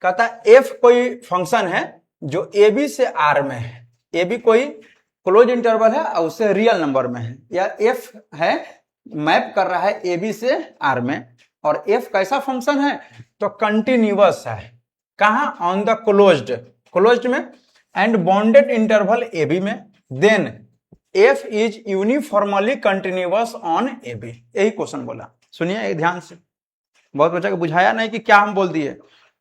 कहता एफ कोई फंक्शन है जो ए बी से आर में है, ए बी कोई क्लोज इंटरवल है और उससे रियल नंबर में है, या एफ है मैप कर रहा है ए बी से आर में, और एफ कैसा फंक्शन है तो कंटिन्यूअस है, कहां ऑन द क्लोज्ड में and bounded interval A B में, then f is uniformly continuous on A B. यही क्वेश्चन बोला, सुनिए ध्यान से, बहुत बच्चा को बुझाया नहीं कि क्या हम बोल दिए।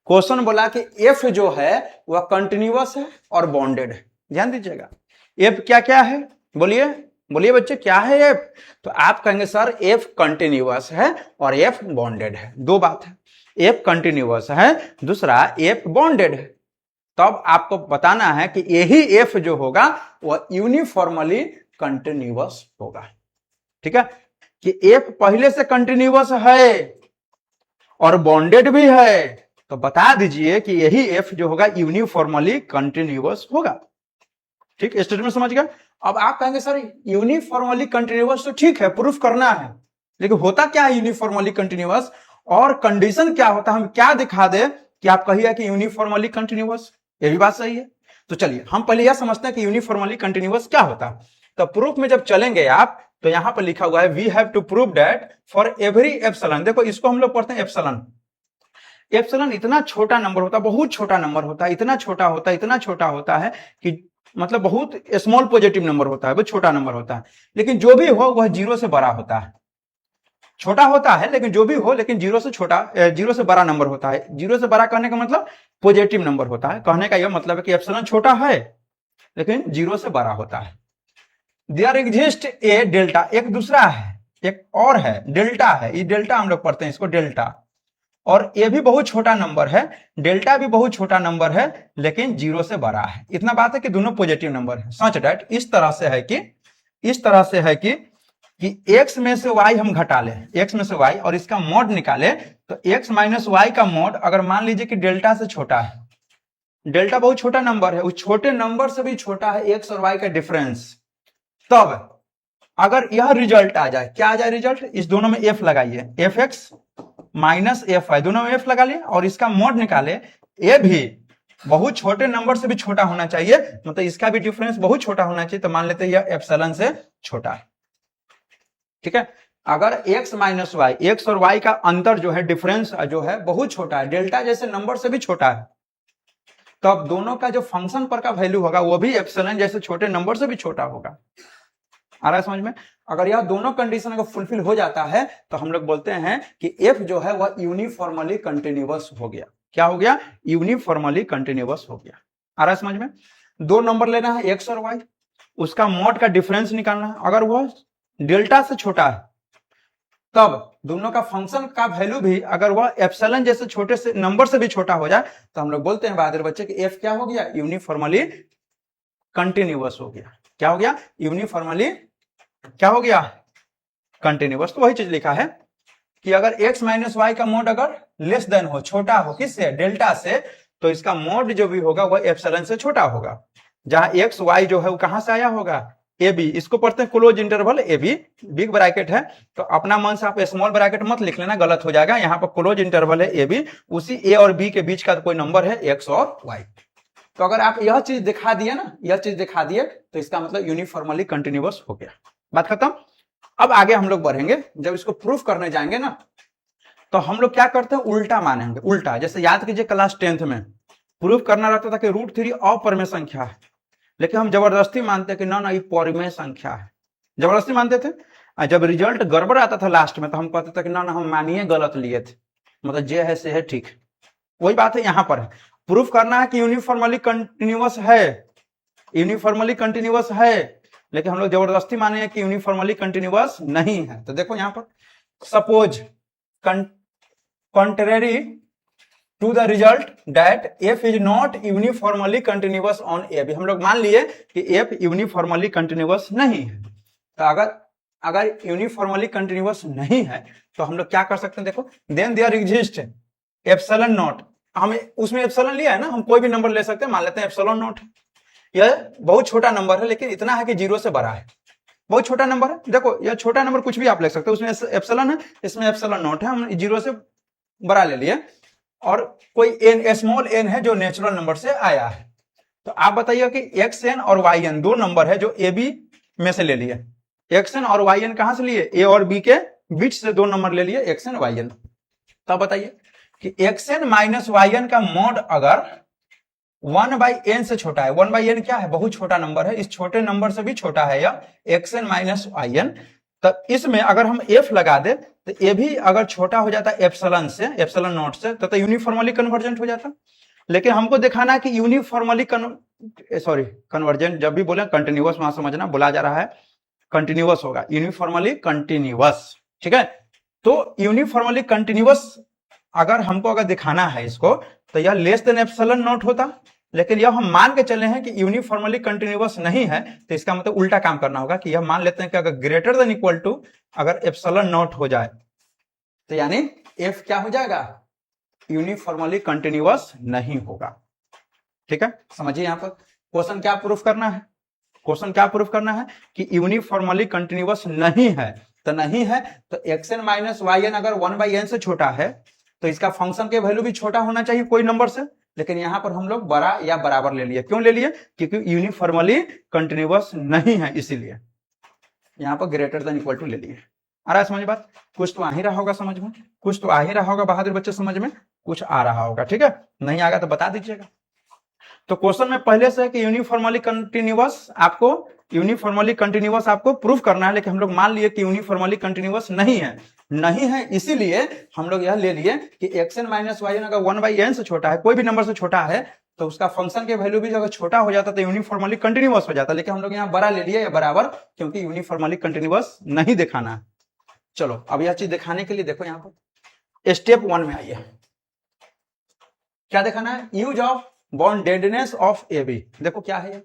क्वेश्चन बोला कि एफ जो है वह कंटिन्यूअस है और बॉन्डेड है, ध्यान दीजिएगा। एफ क्या क्या है, बोलिए बोलिए बच्चे क्या है एफ, तो आप कहेंगे सर एफ कंटिन्यूअस है और एफ बॉन्डेड है, दो बात है, एफ कंटिन्यूअस है, दूसरा एफ बॉन्डेड है। तब आपको बताना है कि यही एफ जो होगा वह यूनिफॉर्मली कंटिन्यूअस होगा, ठीक है, कि एफ पहले से कंटिन्यूअस है और बॉन्डेड भी है, तो बता दीजिए कि यही एफ जो होगा यूनिफॉर्मली कंटिन्यूअस होगा, ठीक, स्टेटमेंट समझ गया। अब आप कहेंगे सर यूनिफॉर्मली कंटिन्यूअस तो ठीक है, प्रूफ करना है, लेकिन होता क्या है यूनिफॉर्मली कंटिन्यूअस, और कंडीशन क्या होता है, हम क्या दिखा दे कि आप कहिए कि यूनिफॉर्मली कंटिन्यूअस, ये भी बात सही है। तो चलिए हम पहले यह समझते हैं कि यूनिफॉर्मली कंटिन्यूअस क्या होता है। तो प्रूफ में जब चलेंगे आप, तो यहां पर लिखा हुआ है we have to prove that for every epsilon, देखो इसको हम लोग पढ़ते हैं एप्सिलॉन, एप्सिलॉन इतना छोटा नंबर होता है, बहुत छोटा नंबर होता है, इतना छोटा होता है, इतना छोटा होता है कि मतलब बहुत स्मॉल पॉजिटिव नंबर होता है, बहुत छोटा नंबर होता है, लेकिन जो भी हो वह जीरो से बड़ा होता है, छोटा होता है लेकिन जो भी हो, लेकिन जीरो से छोटा, जीरो से बड़ा नंबर होता है। जीरो से बड़ा कहने का मतलब पॉजिटिव नंबर होता है, कहने का यह मतलब है कि एप्सिलॉन छोटा है लेकिन जीरो से बड़ा होता है। देयर एग्जिस्ट ए डेल्टा, एक दूसरा है, एक और है डेल्टा है, ये डेल्टा हम लोग पढ़ते हैं इसको डेल्टा, और ये भी बहुत छोटा नंबर है, डेल्टा भी बहुत छोटा नंबर है लेकिन जीरो से बड़ा है। इतना बात है कि दोनों पॉजिटिव नंबर है। सच डेट इस तरह से है कि x में से y हम घटा लें, x में से y और इसका मॉड निकाले, तो x माइनस वाई का मॉड अगर मान लीजिए कि डेल्टा से छोटा है, डेल्टा बहुत छोटा नंबर है, उस छोटे नंबर से भी छोटा है x और y का डिफरेंस, तब अगर यह रिजल्ट आ जाए, क्या आ जाए रिजल्ट, इस दोनों में f लगाइए, f x minus f y, दोनों में f लगा लिए और इसका मॉड निकाले, ये भी बहुत छोटे नंबर से भी छोटा होना चाहिए, मतलब इसका भी डिफरेंस बहुत छोटा होना चाहिए, तो मान लेते हैं यह एप्सिलॉन से छोटा है, ठीक है। अगर x माइनस वाई, एक्स और y का अंतर जो है, डिफरेंस जो है बहुत छोटा है, डेल्टा जैसे नंबर से भी छोटा है, तो अब दोनों का जो फंक्शन पर का वैल्यू होगा वो भी एप्सिलॉन जैसे छोटे नंबर से भी छोटा होगा। आ रहा है समझ में। अगर यह दोनों कंडीशन अगर फुलफिल हो जाता है तो हम लोग बोलते हैं कि f जो है वह यूनिफॉर्मली कंटिन्यूअस हो गया। क्या हो गया? यूनिफॉर्मली कंटिन्यूअस हो गया। आ रहा है समझ में। दो नंबर लेना है x और y, उसका मॉड का डिफरेंस निकालना है। अगर वह डेल्टा से छोटा है तब दोनों का फंक्शन का वैल्यू भी अगर वह एप्सिलॉन जैसे छोटे से नंबर से भी छोटा हो जाए तो हम लोग बोलते हैं बहादुर बच्चे कि f क्या हो गया? यूनिफॉर्मली कंटिन्यूअस हो गया। क्या हो गया? यूनिफॉर्मली क्या हो गया? कंटिन्यूअस। तो वही चीज लिखा है कि अगर x माइनस वाई का मोड अगर लेस देन हो, छोटा हो, किससे? डेल्टा से, तो इसका मोड जो भी होगा वह एप्सिलॉन से छोटा होगा। जहां x y जो है वो कहां से आया होगा? A b. इसको पढ़ते हैं क्लोज इंटरवल ए बी, बिग ब्रैकेट है तो अपना मन से आप स्मॉल ब्रैकेट मत लिख लेना, गलत हो जाएगा। यहाँ पर क्लोज इंटरवल है ए बी, उसी ए और बी के बीच का कोई नंबर है x और y। तो अगर आप यह चीज दिखा दिए ना, यह चीज दिखा दिए तो इसका मतलब यूनिफॉर्मली कंटिन्यूअस हो गया। बात खत्म। अब आगे हम लोग बढ़ेंगे, जब इसको प्रूफ करने जाएंगे ना तो हम लोग क्या करते हैं? उल्टा मानेंगे। उल्टा, जैसे याद कीजिए क्लास 10th में प्रूफ करना रहता था कि √3 अपरिमेय संख्या है, लेकिन हम जबरदस्ती मानते कि ना ये परिमेय संख्या है, जबरदस्ती मानते थे। जब रिजल्ट गड़बड़ आता था लास्ट में तो हम कहते थे कि ना हम मानिए गलत लिए थे, मतलब जे है से है ठीक। वही बात है यहाँ पर है, प्रूफ करना है कि यूनिफॉर्मली कंटिन्यूअस है, यूनिफॉर्मली कंटिन्यूअस है, लेकिन हम लोग जबरदस्ती माने हैं कि यूनिफॉर्मली कंटिन्यूअस नहीं है। तो देखो यहाँ पर suppose contrary to the result that f is not uniformly continuous on a b, हम लोग मान लिए कि f यूनिफॉर्मली कंटिन्यूअस नहीं है। तो अगर यूनिफॉर्मली कंटिन्यूअस नहीं है तो हम लोग क्या कर सकते हैं? देखो, then there exist epsilon naught, हमें उसमें एप्सिलॉन लिया है ना, हम कोई भी नंबर ले सकते हैं, मान लेते हैं एप्सिलॉन नॉट। यह बहुत छोटा नंबर है लेकिन इतना है कि जीरो से बड़ा है, बहुत छोटा नंबर है। देखो यह छोटा नंबर कुछ भी आप ले सकते हो, उसमें एप्सिलॉन है, इसमें एप्सिलॉन नॉट है, हम जीरो से बड़ा ले लिए। और कोई एन स्मॉल एन है जो नेचुरल नंबर से आया है। तो आप बताइए कि एक्स एन और वाई एन दो नंबर है जो ए बी में से ले लिए। एक्स एन और वाई एन कहां से लिए? ए और बी के बीच से दो नंबर ले लिए, एक्स एन वाई एन। तब बताइए कि x n minus y n का मॉड अगर 1/n से छोटा है, 1/n क्या है? बहुत छोटा नंबर है, इस छोटे नंबर से भी छोटा है या x n minus y n. तब इसमें अगर हम एफ लगा दे तो ये भी अगर छोटा हो जाता एप्सिलॉन से, एप्सिलॉन नॉट से, तो यूनिफॉर्मली कन्वर्जेंट हो जाता। लेकिन हमको दिखाना है कि यूनिफॉर्मली कन्वर्जेंट जब भी बोले कंटिन्यूअस वहां समझना, बोला जा रहा है कंटिन्यूअस होगा, यूनिफॉर्मली कंटिन्यूअस। ठीक है, तो यूनिफॉर्मली कंटिन्यूअस अगर हमको अगर दिखाना है इसको तो यह लेस देन एप्सिलॉन नॉट होता। लेकिन यह हम मान के चले हैं कि यूनिफॉर्मली कंटिन्यूअस नहीं है, तो इसका मतलब उल्टा काम करना होगा कि यह मान लेते हैं कि अगर ग्रेटर देन इक्वल टू अगर एप्सिलॉन नॉट हो जाए तो यानी एफ क्या हो जाएगा? यूनिफॉर्मली कंटिन्यूअस नहीं होगा। ठीक है, समझिए यहां पर क्वेश्चन क्या प्रूफ करना है? क्वेश्चन क्या प्रूफ करना है कि यूनिफॉर्मली कंटिन्यूअस नहीं है। तो नहीं है तो x n minus y n अगर 1/n से छोटा है तो इसका फंक्शन के वैल्यू भी छोटा होना चाहिए कोई नंबर से। लेकिन यहां पर हम लोग बड़ा या बराबर ले लिए। क्यों ले लिए? क्योंकि यूनिफॉर्मली कंटिन्यूअस नहीं है, इसीलिए यहां पर ग्रेटर देन इक्वल टू ले लिए। आ रहा है समझ बात? कुछ तो आ ही रहा होगा समझ में, कुछ तो आ ही रहा होगा बहादुर बच्चे, समझ में कुछ आ रहा होगा। ठीक है, नहीं आएगा तो बता दीजिएगा। तो क्वेश्चन में पहले से है कि यूनिफॉर्मली कंटिन्यूअस आपको प्रूफ करना है, लेकिन हम लोग मान लिए कि यूनिफॉर्मली कंटिन्यूअस नहीं है, इसीलिए हम लोग यह ले लिए कि x n minus y n अगर 1/n से छोटा है, कोई भी नंबर से छोटा है, तो उसका फंक्शन के वैल्यू भी अगर छोटा हो जाता तो यूनिफॉर्मली कंटिन्यूअस हो जाता। लेकिन हम लोग यहाँ बड़ा ले लिए या बराबर, क्योंकि यूनिफॉर्मली कंटिन्यूअस नहीं दिखाना है। चलो अब यह चीज दिखाने के लिए देखो यहाँ पर स्टेप 1 में आइए, क्या दिखाना है? Use of boundedness of A B. देखो क्या है,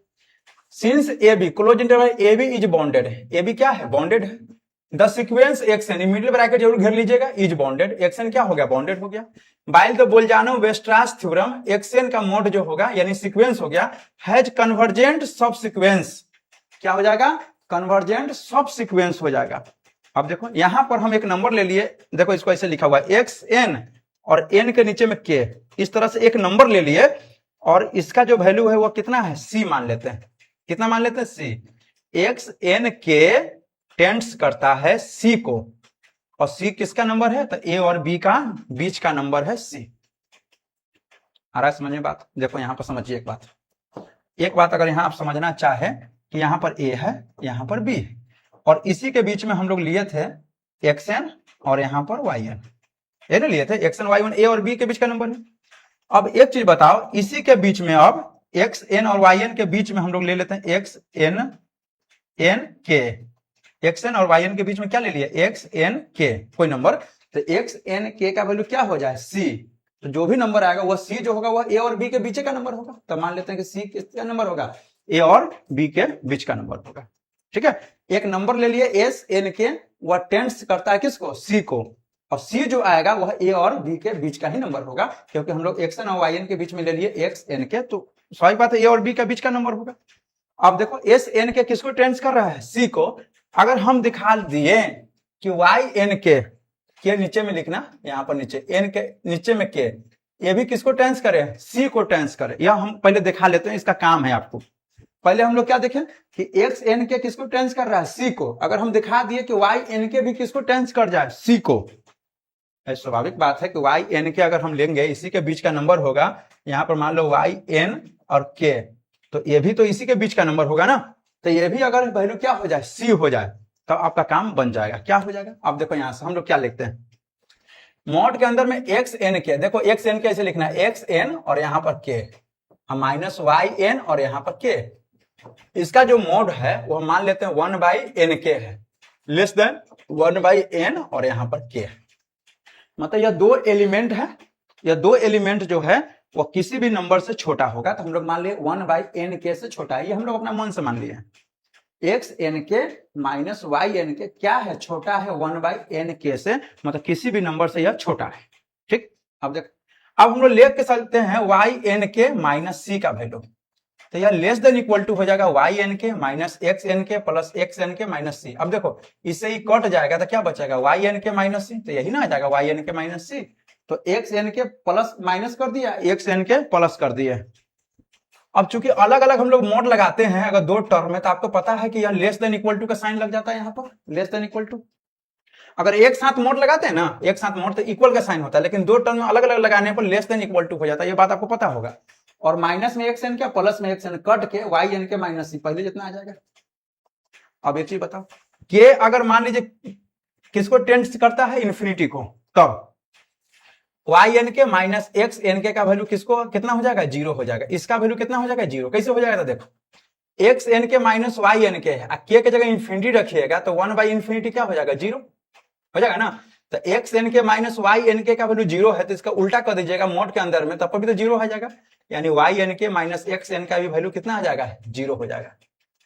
since A B closed interval A B is bounded है, ए बी क्या है? बॉन्डेड है। The sequence x n, middle bracket जरूर घेर लीजिएगा, इज बॉन्डेड, एक्स एन क्या हो गया? बॉन्डेड हो गया। By the Bolzano Weierstrass theorem x n का मोड जो होगा यानी सीक्वेंस हो गया हैज कन्वर्जेंट सब सीक्वेंस। क्या हो जाएगा? कन्वर्जेंट सब सीक्वेंस हो जाएगा। अब देखो यहां पर हम एक नंबर ले लिए, देखो इसको ऐसे लिखा हुआ है एक्स एन और एन के नीचे में के, इस तरह से एक नंबर ले लिए और इसका जो वैल्यू है वो कितना है? सी मान लेते हैं। कितना मान लेते हैं? सी। एक्स एन के टेंड्स करता है सी को, और सी किसका नंबर है? तो ए और बी का बीच का नंबर है सी। आ रहा है समझ में बात? देखो यहां पर समझिए एक बात अगर यहां आप समझना चाहे कि यहां पर ए है, यहां पर बी है, और इसी के बीच में हम लोग लिए थे एक्स एन और यहां पर वाई एन, ये नहीं लिए थे एक्स एन वाई एन, ए और बी के बीच का नंबर है। अब एक चीज बताओ, इसी के बीच में अब एक्स एन और वाई एन के बीच में हम लोग ले लेते हैं एक्स एन एन के, एक्स एन और वाई एन के बीच में क्या ले लिया? एक्स एन के कोई नंबर, तो एक्स एन के का वैल्यू क्या हो जाए? सी। तो जो भी नंबर आएगा वह सी जो होगा वह ए और बी के बीच का नंबर होगा। तो मान लेते हैं कि सी किसका नंबर होगा? ए और बी के बीच का नंबर होगा। ठीक है, एक नंबर ले लिए एस एन के, वह टेंड्स करता है किसको? सी को, और सी जो आएगा वह ए और बी के बीच का ही नंबर होगा, क्योंकि हम लोग एक्स एन और वाई एन के बीच में ले लिए एक्स एन के, तो स्वाभाविक बात है ए और बी के बीच का नंबर होगा। अब देखो एस एन के किसको टेंड्स कर रहा है? सी को। अगर हम दिखा दिए कि वाई एन के नीचे में लिखना, यहां पर नीचे एन के नीचे में के, ये भी किसको टेंस करे? सी को टेंस करे। यह हम पहले दिखा लेते हैं, इसका काम है आपको। पहले हम लोग क्या देखें कि एक्स एन के किसको टेंस कर रहा है? सी को। अगर हम दिखा दिए कि वाई एन के भी किसको टेंस कर जाए? सी को। स्वाभाविक बात है कि वाई एन के अगर हम लेंगे इसी के बीच का नंबर होगा, यहां पर मान लो वाई एन और के, तो ये भी तो इसी के बीच का नंबर होगा ना। तो ये भी अगर वैल्यू क्या हो जाए? सी हो जाए, तो आपका काम बन जाएगा। क्या हो जाएगा? अब देखो यहां से हम लोग क्या लिखते हैं, मॉड के अंदर में एक्स एन के, देखो एक्स एन के ऐसे लिखना है, एक्स एन और यहां पर के, माइनस वाई एन और यहां पर के। इसका जो मोड है वो मान लेते हैं 1/n के है, लेस देन 1/n और यहां पर के। मतलब यह दो एलिमेंट है, यह दो एलिमेंट जो है वो किसी भी नंबर से छोटा होगा, तो हम लोग मान लिए 1/n के से छोटा है। ये हम लोग अपना मन से मान लिए। एक्स एन के माइनस वाई एन के क्या है? छोटा है 1/n के से, मतलब किसी भी नंबर से यह छोटा है। ठीक, अब देख, अब हम लोग ले के चलते हैं वाई एन के माइनस सी का वैल्यू, तो यह लेस देन इक्वल टू हो जाएगा वाई एन के माइनस एक्स एन के प्लस एक्स एन के माइनस सी। अब देखो इससे ही कट जाएगा तो क्या बचेगा? वाई एन के माइनस सी, तो यही ना आ जाएगा वाई एन के माइनस सी। तो एक्स एन के प्लस माइनस कर दिया, एक्स एन के प्लस कर दिए। अब चूंकि अलग अलग हम लोग मोड लगाते हैं अगर दो टर्म में, तो आपको पता है कि यह लेस देन इक्वल टू का साइन लग जाता है यहाँ पर, लेस देन इक्वल टू। अगर एक साथ मोड लगाते हैं ना, एक साथ मोड तो इक्वल का साइन होता है, लेकिन दो टर्म में अलग अलग लगाने पर लेस देन इक्वल टू हो जाता है, ये बात आपको पता होगा। और माइनस में एक्स एन क्या, प्लस में एक्स एन कट के वाई एन के माइनस सी, पहले जितना आ जाएगा। अब एक चीज बताओ, के अगर मान लीजिए किसको टेंड करता है, इन्फिनिटी को, तब वाई एन के माइनस एक्स एन के का वैल्यू किसको कितना हो जाएगा, जीरो हो जाएगा। इसका वैल्यू कितना हो जाएगा, जीरो। कैसे हो जाएगा, तो देखो एक्स एन के माइनस वाई एन के है, के जगह इन्फिनिटी रखिएगा तो 1/इन्फिनिटी क्या हो जाएगा, जीरो हो जाएगा ना। तो एक्स एन के माइनस वाई एन के का वैल्यू जीरो है, तो इसका उल्टा कर दीजिएगा मोड के अंदर में, तब पर भी तो जीरो हो जाएगा। यानी वाई एन के माइनस एक्स एन का भी वैल्यू कितना हो जाएगा, जीरो हो जाएगा।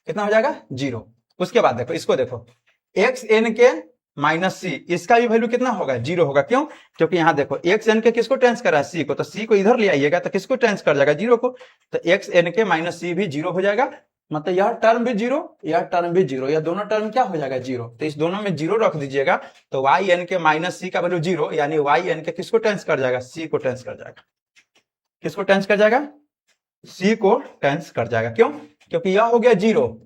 कितना हो जाएगा, जीरो। उसके बाद देखो इसको, देखो एक्स एन के माइनस सी, इसका भी वैल्यू कितना होगा, जीरो होगा। क्यों, क्योंकि यहां देखो एक्स एन के किसको टेंस कर रहा है, सी को, तो सी को इधर ले आइएगा तो किसको टेंस कर जाएगा, जीरो को। तो एक्स एन के माइनस सी भी जीरो हो जाएगा, मतलब यह टर्म भी जीरो, यह टर्म भी जीरो, यह दोनों टर्म क्या हो जाएगा, जीरो। तो इस दोनों में जीरो रख दीजिएगा, तो वाई एन के माइनस सी का वैल्यू जीरो, यानी वाई एन के किसको टेंस कर जाएगा, सी को टेंस कर जाएगा। किसको टेंस कर जाएगा, सी को टेंस कर जाएगा। क्यों, क्योंकि यह हो गया जीरो,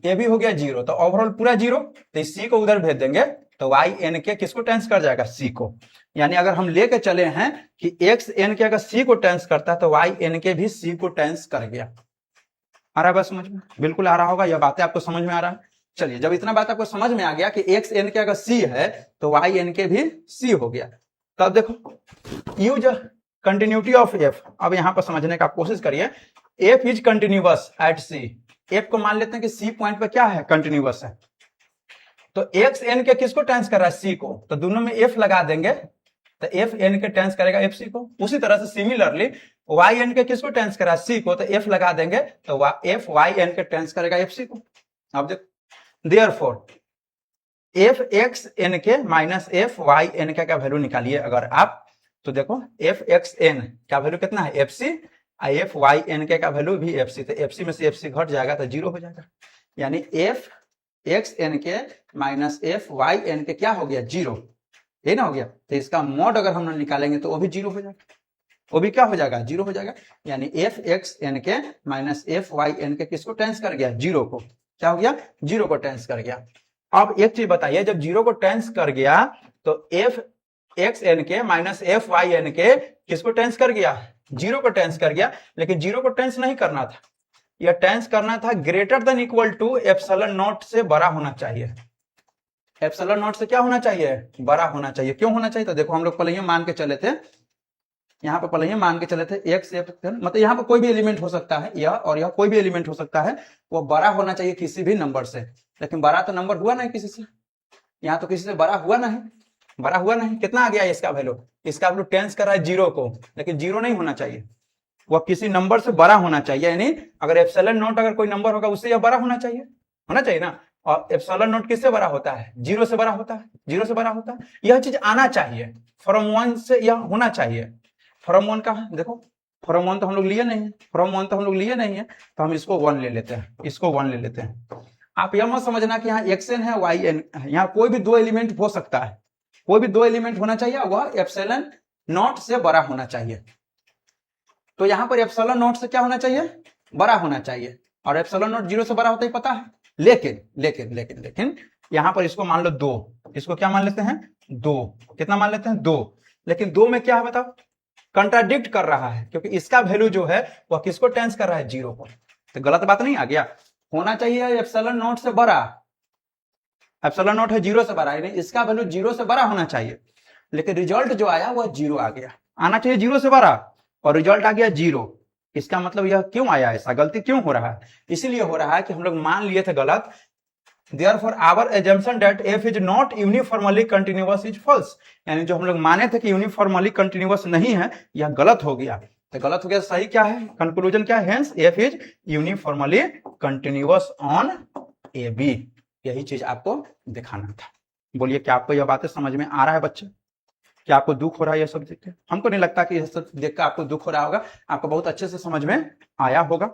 ये भी हो गया जीरो, तो ओवरऑल पूरा जीरो, तो इस सी को उधर भेज देंगे, तो वाई एन के किसको टेंस कर जाएगा, सी को। यानी अगर हम लेके चले हैं कि एक्स एन के अगर सी को टेंस करता है तो वाई एन के भी सी को टेंस कर गया। आ रहा है बात समझ में, बिल्कुल आ रहा होगा, यह बातें आपको समझ में आ रहा है। चलिए, जब इतना बात आपको समझ में आ गया कि एक्स एन के अगर सी है तो वाई एन के भी सी हो गया, तब देखो यूज कंटिन्यूटी ऑफ एफ। अब यहां पर समझने का कोशिश करिए, f is continuous at c. F को मान लेते हैं कि सी पॉइंट पे क्या है, कंटिन्यूअस है। तो एक्स एन के किसको टेंस कर रहा है, सी को, तो दोनों में एफ लगा देंगे, तो एफ एन के टेंस करेगा एफ सी को। उसी तरह से सिमिलरली वाई एन के किसको टेंस कर रहा है, सी को, तो एफ लगा देंगे, तो एफ वाई एन के टेंस करेगा एफ सी को। अब देखो देयरफॉर एफ एक्स एन के माइनस एफ वाई एन का वैल्यू निकालिए अगर आप, तो देखो एफ एक्स एन का वैल्यू कितना है, f c, f y n के का वैल्यू भी एफ सी, तो एफ सी में से एफ सी घट जाएगा तो जीरो हो जाएगा। यानी एफ एक्स एन के माइनस एफ वाई एन के क्या हो गया, जीरो, ये ना हो गया। तो इसका मोड अगर हम निकालेंगे तो वो भी जीरो हो जाएगा, वो भी क्या हो जाएगा, जीरो हो जाएगा। यानी एफ एक्स एन के माइनस एफ वाई एन के किसको टेंस कर गया, जीरो को। क्या हो गया, जीरो को टेंस कर गया। अब एक चीज बताइए, जब जीरो को टेंस कर गया तो एफ एक्स एन के माइनस एफ वाई एन के किसको टेंस कर गया, जीरो को टेंस कर गया। लेकिन जीरो को टेंस नहीं करना था, यह टेंस करना था greater than equal to epsilon naught से बड़ा होना चाहिए। एप्सिलॉन नॉट से क्या होना चाहिए, बड़ा होना चाहिए। क्यों होना चाहिए, तो देखो हम लोग पहले ये मान के चले थे, यहाँ पे पहले ये मान के चले थे एक्स एफ, मतलब यहाँ पे कोई भी एलिमेंट हो सकता है, यह और यह कोई भी एलिमेंट हो सकता है, वो बड़ा होना चाहिए किसी भी नंबर से। लेकिन बड़ा तो नंबर हुआ नहीं किसी से, यहाँ तो किसी से बड़ा हुआ नहीं, बड़ा हुआ नहीं। कितना आ गया इसका वैल्यू, इसका वैल्यू टेंस कर रहा है जीरो को, लेकिन जीरो नहीं होना चाहिए, वह किसी नंबर से बड़ा होना चाहिए। यानी अगर एप्सिलॉन नॉट अगर कोई नंबर होगा उससे यह बड़ा होना चाहिए ना। और एप्सिलॉन नॉट किससे बड़ा होता है, जीरो से बड़ा होता है, जीरो से बड़ा होता है। यह चीज आना चाहिए, फ्रॉम वन से यह होना चाहिए। फ्रॉम वन का देखो, फ्रॉम वन तो हम लोग लिए नहीं है, फ्रॉम वन तो हम लोग लिए नहीं है, तो हम इसको वन ले लेते हैं, इसको वन ले लेते हैं। आप यह मत समझना कि यहाँ एक्स एन है वाई एन, यहाँ कोई भी दो एलिमेंट हो सकता है, कोई भी दो एलिमेंट होना चाहिए, वह एप्सिलॉन नॉट से बड़ा होना चाहिए। तो यहाँ पर एप्सिलॉन नॉट से क्या होना चाहिए, बड़ा होना चाहिए। और एप्सिलॉन नॉट जीरो से बड़ा होता ही पता है। लेकिन लेकिन लेकिन लेकिन यहाँ पर इसको मान लो दो, इसको क्या मान लेते हैं, दो। कितना मान लेते हैं, दो। लेकिन दो में क्या है बताओ, कंट्राडिक्ट कर रहा है, क्योंकि इसका वैल्यू जो है वह किसको टेंस कर रहा है, जीरो को। तो गलत बात नहीं आ गया, होना चाहिए एप्सिलॉन नॉट से बड़ा। एप्सिलॉन नॉट है जीरो से बड़ा, यानी इसका वैल्यू जीरो से बड़ा होना चाहिए। लेकिन रिजल्ट जो आया वह जीरो आ गया, आना चाहिए जीरो से बड़ा, और रिजल्ट आ गया जीरो। इसका मतलब यह क्यों आया, ऐसा गलती क्यों हो रहा है, इसीलिए हो रहा है कि हम लोग मान लिए थे गलत। Therefore, our assumption that f is not uniformly continuous is false। यानी जो हम लोग माने थे कि यूनिफॉर्मली कंटिन्यूअस नहीं है, यह गलत हो गया। तो गलत हो गया, सही क्या है, कंक्लूजन क्या है, hence f is uniformly continuous on AB। यही चीज आपको दिखाना था। बोलिए क्या आपको यह बातें समझ में आ रहा है बच्चे, क्या आपको दुख हो रहा है यह सब देख के? हमको नहीं लगता कि यह सब देख कर आपको दुख हो रहा होगा, आपको बहुत अच्छे से समझ में आया होगा।